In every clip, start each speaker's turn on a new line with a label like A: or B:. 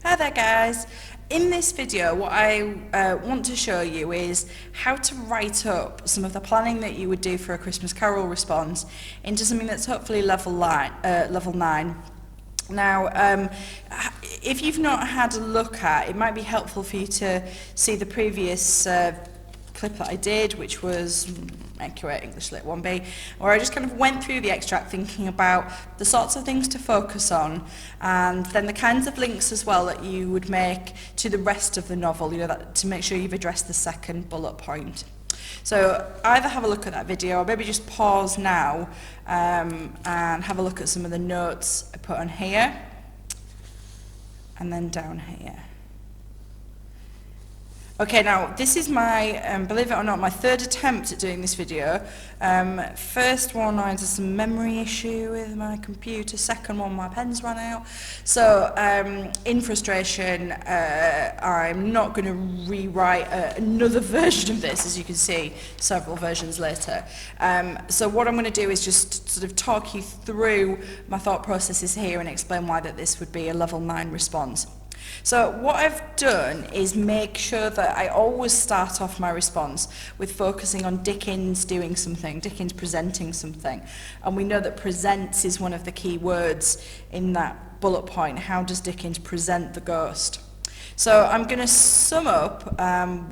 A: Hi there guys. In this video what I want to show you is how to write up some of the planning that you would do for a Christmas Carol response into something that's hopefully level 9. Now, if you've not had a look at, it might be helpful for you to see the previous clip that I did, which was AQA English Lit 1B, where I just kind of went through the extract thinking about the sorts of things to focus on and then the kinds of links as well that you would make to the rest of the novel, to make sure you've addressed the second bullet point. So either have a look at that video or maybe just pause now and have a look at some of the notes I put on here and then down here. Okay, now this is my, believe it or not, my third attempt at doing this video. First one, I had some memory issue with my computer. Second one, my pens ran out. So, in frustration, I'm not going to rewrite another version of this, as you can see, several versions later. So what I'm going to do is just sort of talk you through my thought processes here and explain why that this would be a level 9 response. So what I've done is make sure that I always start off my response with focusing on Dickens doing something, Dickens presenting something. And we know that presents is one of the key words in that bullet point. How does Dickens present the ghost? So I'm going to sum up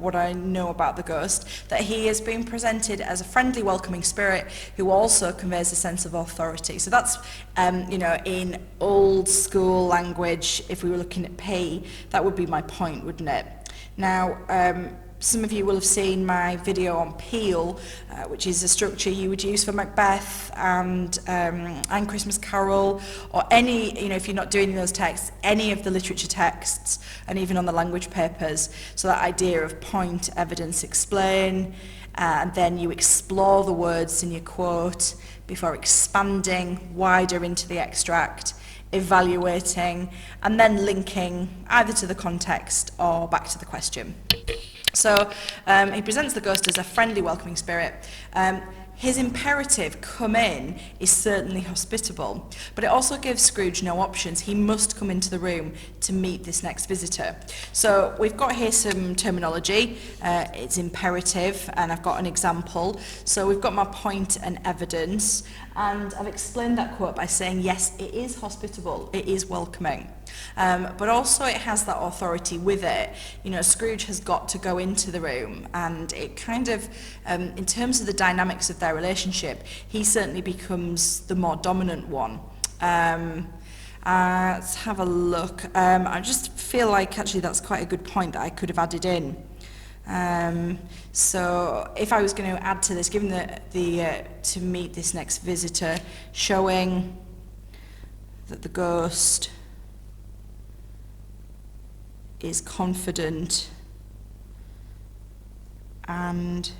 A: what I know about the ghost, that he has been presented as a friendly, welcoming spirit who also conveys a sense of authority. So that's, in old school language, if we were looking at P, that would be my point, wouldn't it? Now, some of you will have seen my video on Peel, which is a structure you would use for Macbeth and Christmas Carol, or any, if you're not doing those texts, any of the literature texts, and even on the language papers. So that idea of point, evidence, explain, and then you explore the words in your quote before expanding wider into the extract, evaluating, and then linking either to the context or back to the question. So he presents the ghost as a friendly, welcoming spirit. His imperative, come in, is certainly hospitable, but it also gives Scrooge no options. He must come into the room to meet this next visitor. So we've got here some terminology. It's imperative, and I've got an example. So we've got my point and evidence, and I've explained that quote by saying, yes, it is hospitable, it is welcoming. But also it has that authority with it. Scrooge has got to go into the room, and it kind of, in terms of the dynamics of their relationship, he certainly becomes the more dominant one. Let's have a look. I just feel like actually that's quite a good point that I could have added in. So if I was going to add to this, given the to meet this next visitor, showing that the ghost is confident and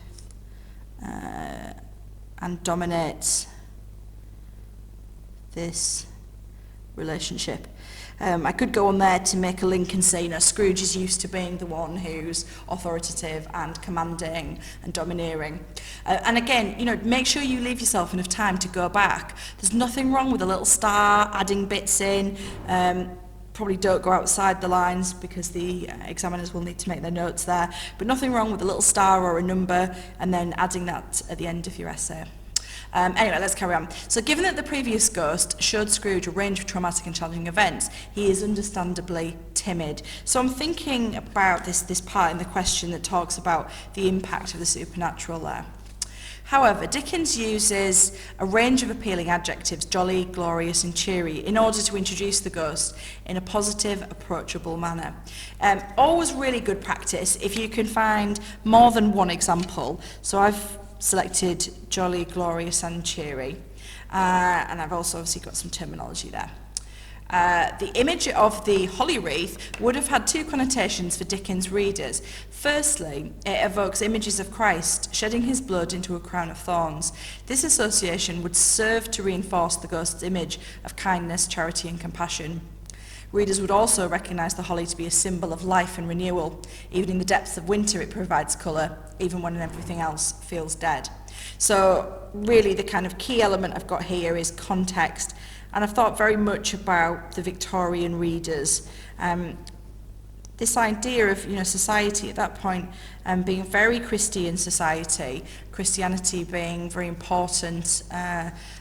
A: dominates this relationship. I could go on there to make a link and say, Scrooge is used to being the one who's authoritative and commanding and domineering. And again, make sure you leave yourself enough time to go back. There's nothing wrong with a little star, adding bits in. Probably don't go outside the lines because the examiners will need to make their notes there, but nothing wrong with a little star or a number and then adding that at the end of your essay. Anyway, let's carry on. So given that the previous ghost showed Scrooge a range of traumatic and challenging events, he is understandably timid. So I'm thinking about this part in the question that talks about the impact of the supernatural there. However, Dickens uses a range of appealing adjectives, jolly, glorious and cheery, in order to introduce the ghost in a positive, approachable manner. Always really good practice if you can find more than one example. So I've selected jolly, glorious and cheery, and I've also obviously got some terminology there. The image of the holly wreath would have had two connotations for Dickens' readers. Firstly, it evokes images of Christ shedding his blood into a crown of thorns. This association would serve to reinforce the ghost's image of kindness, charity and compassion. Readers would also recognise the holly to be a symbol of life and renewal. Even in the depths of winter it provides colour, even when everything else feels dead. So really the kind of key element I've got here is context. And I've thought very much about the Victorian readers. this idea of, society at that point being very Christian society, Christianity being very important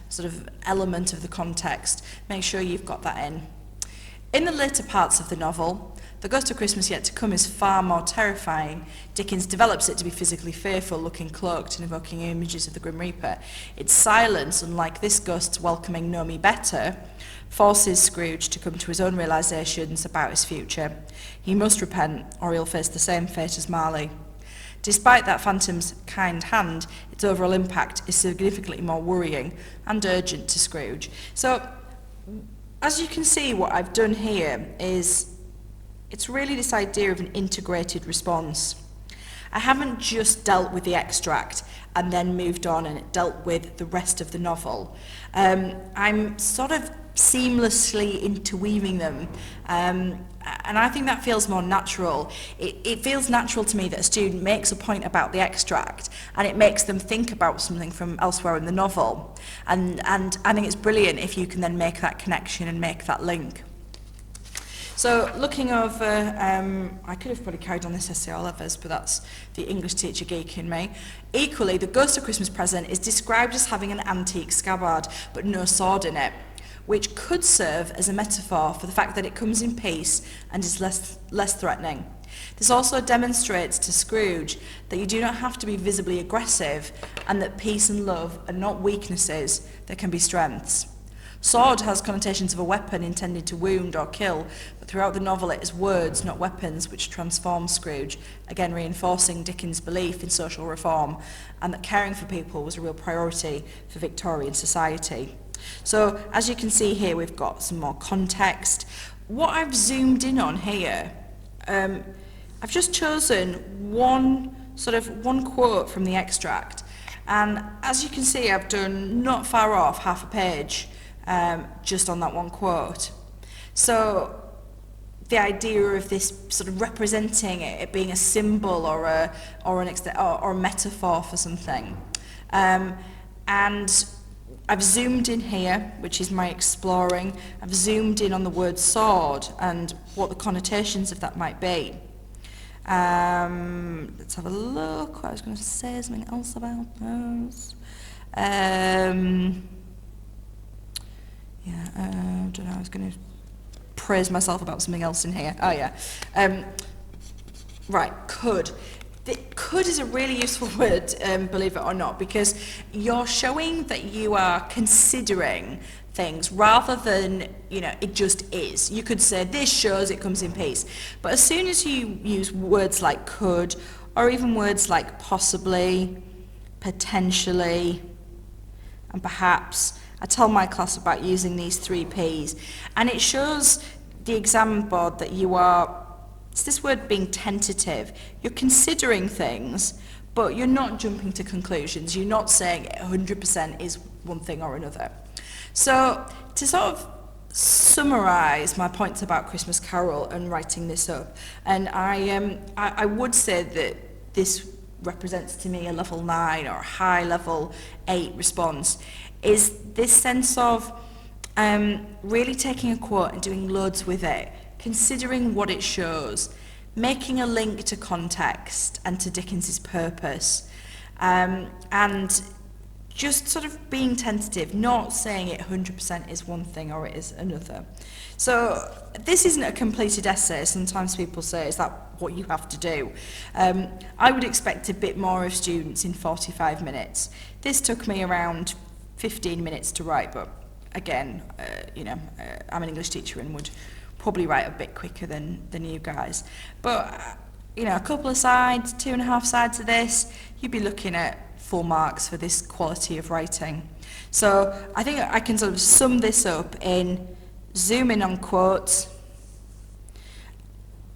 A: sort of element of the context. Make sure you've got that in. In the later parts of the novel, The Ghost of Christmas Yet to Come is far more terrifying. Dickens develops it to be physically fearful, looking cloaked and evoking images of the Grim Reaper. Its silence, unlike this ghost's welcoming "Know Me Better," forces Scrooge to come to his own realisations about his future. He must repent, or he'll face the same fate as Marley. Despite that phantom's kind hand, its overall impact is significantly more worrying and urgent to Scrooge. So, as you can see, what I've done here is, it's really this idea of an integrated response. I haven't just dealt with the extract and then moved on and dealt with the rest of the novel. I'm sort of seamlessly interweaving them, and I think that feels more natural. It feels natural to me that a student makes a point about the extract and it makes them think about something from elsewhere in the novel, and I think it's brilliant if you can then make that connection and make that link. So looking over, I could have probably carried on this essay all others, but that's the English teacher geek in me. Equally, The Ghost of Christmas Present is described as having an antique scabbard, but no sword in it, which could serve as a metaphor for the fact that it comes in peace and is less threatening. This also demonstrates to Scrooge that you do not have to be visibly aggressive, and that peace and love are not weaknesses, they can be strengths. Sword has connotations of a weapon intended to wound or kill, but throughout the novel it is words, not weapons, which transform Scrooge, again reinforcing Dickens' belief in social reform and that caring for people was a real priority for Victorian society. So, as you can see here, we've got some more context. What I've zoomed in on here, I've just chosen one quote from the extract, and as you can see, I've done not far off half a page just on that one quote. So the idea of this sort of representing it being a symbol or a metaphor for something, and I've zoomed in here, which is my exploring. I've zoomed in on the word sword and what the connotations of that might be. Let's have a look. I was going to say something else about those. I don't know, I was going to praise myself about something else in here. Oh yeah. Right, could. Could is a really useful word, believe it or not, because you're showing that you are considering things rather than, it just is. You could say, this shows it comes in peace. But as soon as you use words like could, or even words like possibly, potentially, and perhaps, I tell my class about using these 3 Ps, and it shows the exam board that you are, it's this word being tentative. You're considering things, but you're not jumping to conclusions. You're not saying 100% is one thing or another. So to sort of summarise my points about Christmas Carol and writing this up, and I would say that this represents to me a level 9 or a high level 8 response, is this sense of really taking a quote and doing loads with it, considering what it shows, making a link to context and to Dickens's purpose, and just sort of being tentative, not saying it 100% is one thing or it is another. So this isn't a completed essay. Sometimes people say, is that what you have to do? I would expect a bit more of students in 45 minutes. This took me around 15 minutes to write, but again, I'm an English teacher and would probably write a bit quicker than you guys. But, a couple of sides, 2.5 sides of this, you'd be looking at full marks for this quality of writing. So I think I can sort of sum this up in zoom in on quotes,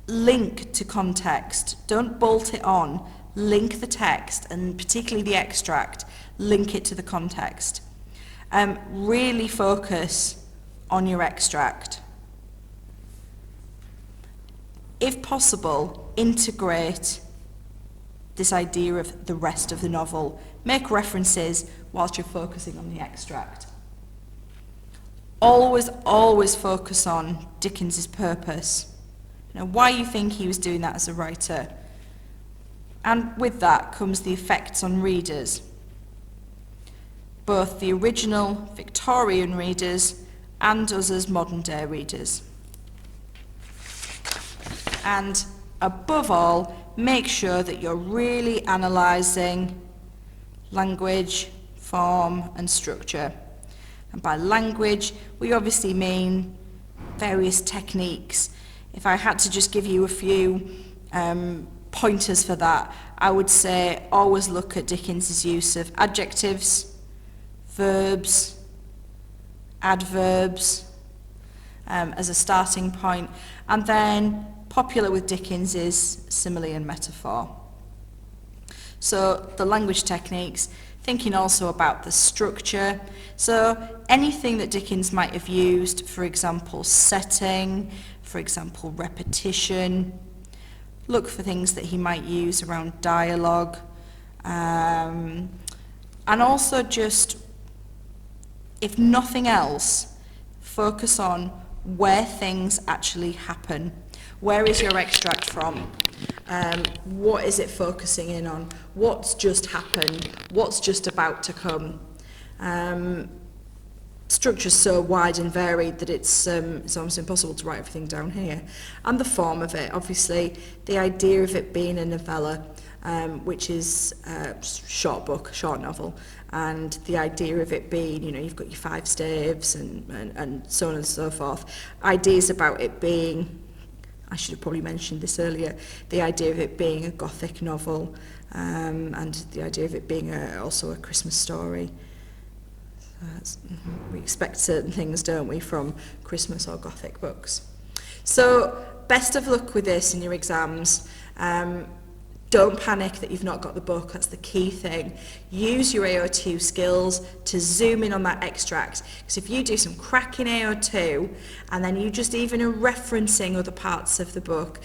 A: link to context, don't bolt it on, link the text, and particularly the extract, link it to the context. Really focus on your extract. If possible, integrate this idea of the rest of the novel. Make references whilst you're focusing on the extract. Always focus on Dickens's purpose. why you think he was doing that as a writer. And with that comes the effects on readers, both the original Victorian readers and us as modern day readers. And above all, make sure that you're really analysing language, form and structure. And by language, we obviously mean various techniques. If I had to just give you a few pointers for that, I would say always look at Dickens's use of adjectives, verbs, adverbs as a starting point, and then popular with Dickens is simile and metaphor. So the language techniques, thinking also about the structure. So anything that Dickens might have used, for example, setting, for example, repetition. Look for things that he might use around dialogue. And also just, if nothing else, focus on where things actually happen. Where is your extract from? What is it focusing in on? What's just happened? What's just about to come? Structure's so wide and varied that it's almost impossible to write everything down here. And the form of it, obviously, the idea of it being a novella, which is a short book, short novel, and the idea of it being, you've got your 5 staves and so on and so forth. Ideas about it being, I should have probably mentioned this earlier, the idea of it being a Gothic novel, and the idea of it being also a Christmas story. We expect certain things, don't we, from Christmas or Gothic books. So, best of luck with this in your exams. Don't panic that you've not got the book, that's the key thing. Use your AO2 skills to zoom in on that extract, because if you do some cracking AO2 and then you just even are referencing other parts of the book,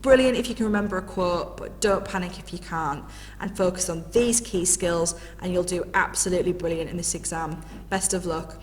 A: brilliant if you can remember a quote, but don't panic if you can't, and focus on these key skills and you'll do absolutely brilliant in this exam. Best of luck.